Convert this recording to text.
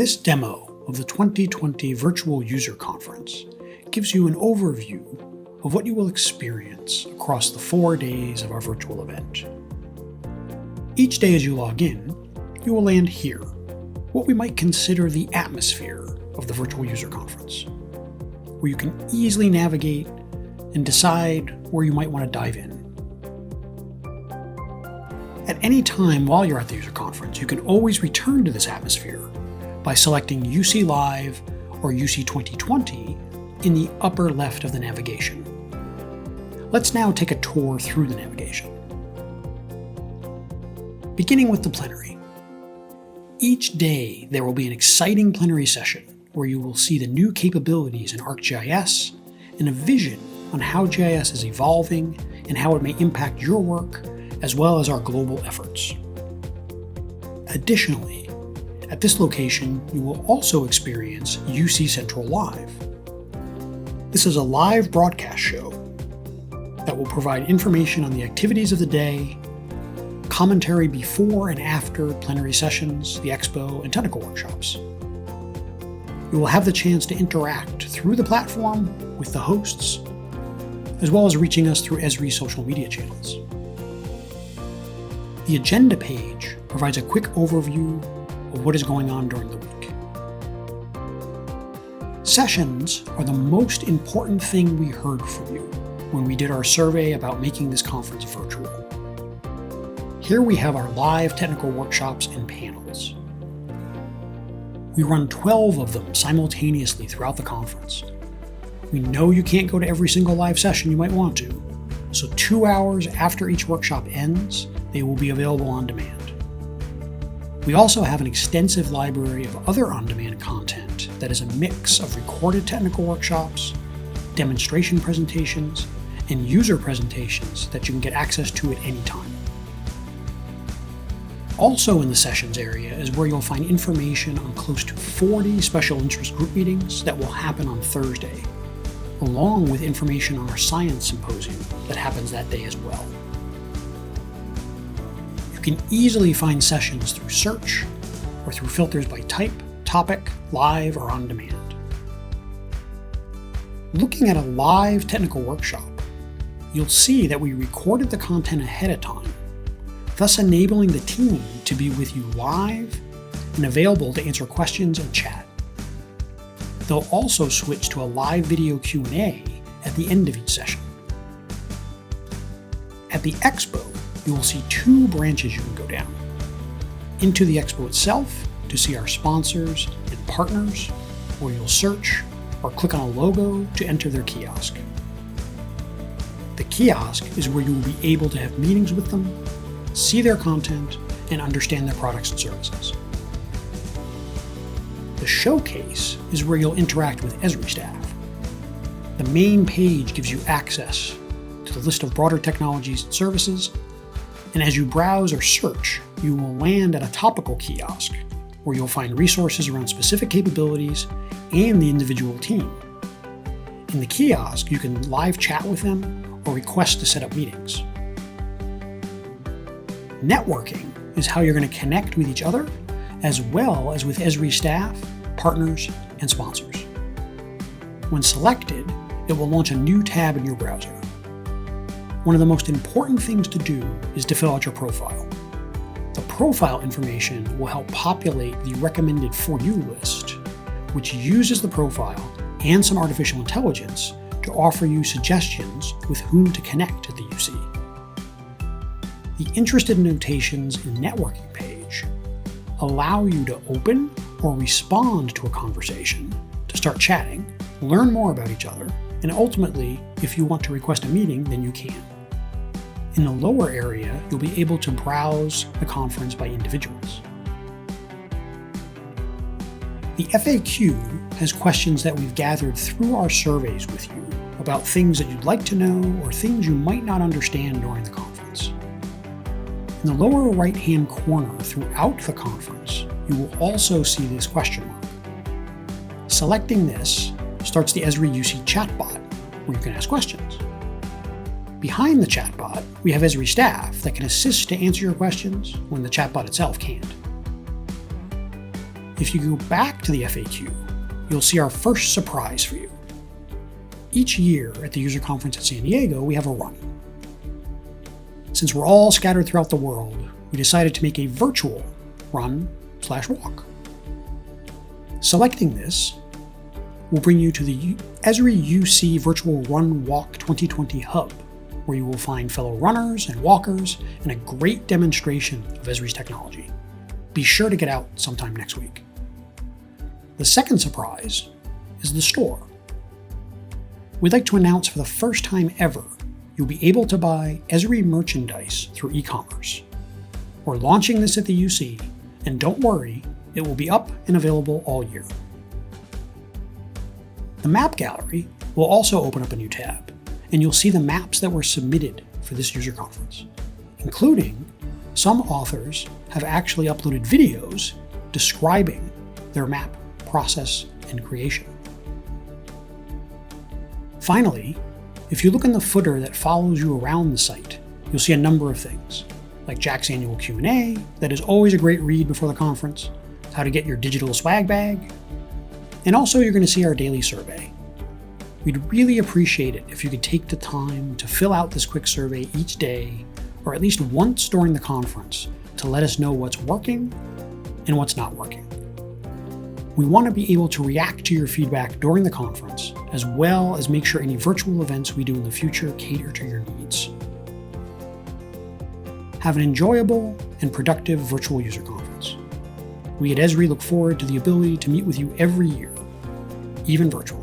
This demo of the 2020 Virtual User Conference gives you an overview of what you will experience across the 4 days of our virtual event. Each day as you log in, you will land here, what we might consider the atmosphere of the Virtual User Conference, where you can easily navigate and decide where you might want to dive in. At any time while you're at the user conference, you can always return to this atmosphere by selecting UC Live or UC 2020 in the upper left of the navigation. Let's now take a tour through the navigation. Beginning with the plenary. Each day there will be an exciting plenary session where you will see the new capabilities in ArcGIS and a vision on how GIS is evolving and how it may impact your work as well as our global efforts. Additionally, at this location, you will also experience UC Central Live. This is a live broadcast show that will provide information on the activities of the day, commentary before and after plenary sessions, the Expo, and technical workshops. You will have the chance to interact through the platform with the hosts, as well as reaching us through Esri social media channels. The agenda page provides a quick overview of what is going on during the week. Sessions are the most important thing we heard from you when we did our survey about making this conference virtual. Here we have our live technical workshops and panels. We run 12 of them simultaneously throughout the conference. We know you can't go to every single live session you might want to, so 2 hours after each workshop ends, they will be available on demand. We also have an extensive library of other on-demand content that is a mix of recorded technical workshops, demonstration presentations, and user presentations that you can get access to at any time. Also in the sessions area is where you'll find information on close to 40 special interest group meetings that will happen on Thursday, along with information on our science symposium that happens that day as well. You can easily find sessions through search or through filters by type, topic, live, or on demand. Looking at a live technical workshop, you'll see that we recorded the content ahead of time, thus enabling the team to be with you live and available to answer questions and chat. They'll also switch to a live video Q&A at the end of each session. At the Expo, you will see 2 branches you can go down. Into the Expo itself to see our sponsors and partners, where you'll search or click on a logo to enter their kiosk. The kiosk is where you will be able to have meetings with them, see their content, and understand their products and services. The showcase is where you'll interact with Esri staff. The main page gives you access to the list of broader technologies and services, and as you browse or search, you will land at a topical kiosk where you'll find resources around specific capabilities and the individual team. In the kiosk, you can live chat with them or request to set up meetings. Networking is how you're going to connect with each other, as well as with Esri staff, partners, and sponsors. When selected, it will launch a new tab in your browser. One of the most important things to do is to fill out your profile. The profile information will help populate the recommended For You list, which uses the profile and some artificial intelligence to offer you suggestions with whom to connect at the UC. The Interested Notations and Networking page allow you to open or respond to a conversation, to start chatting, learn more about each other, and ultimately, if you want to request a meeting, then you can. In the lower area, you'll be able to browse the conference by individuals. The FAQ has questions that we've gathered through our surveys with you about things that you'd like to know or things you might not understand during the conference. In the lower right-hand corner throughout the conference, you will also see this question mark. Selecting this starts the Esri UC chatbot, where you can ask questions. Behind the chatbot, we have Esri staff that can assist to answer your questions when the chatbot itself can't. if you go back to the FAQ, you'll see our first surprise for you. Each year at the user conference at San Diego, we have a run. Since we're all scattered throughout the world, we decided to make a virtual run/walk. Selecting this will bring you to the Esri UC Virtual Run Walk 2020 Hub, where you will find fellow runners and walkers and a great demonstration of Esri's technology. Be sure to get out sometime next week. The second surprise is the store. We'd like to announce for the first time ever, you'll be able to buy Esri merchandise through e-commerce. We're launching this at the UC, and don't worry, it will be up and available all year. The map gallery will also open up a new tab, and you'll see the maps that were submitted for this user conference, including some authors have actually uploaded videos describing their map process and creation. Finally, if you look in the footer that follows you around the site, you'll see a number of things, like Jack's annual Q&A, that is always a great read before the conference, how to get your digital swag bag, and also you're going to see our daily survey. We'd really appreciate it if you could take the time to fill out this quick survey each day, or at least once during the conference, to let us know what's working and what's not working. We want to be able to react to your feedback during the conference, as well as make sure any virtual events we do in the future cater to your needs. Have an enjoyable and productive virtual user conference. We at Esri look forward to the ability to meet with you every year, even virtually.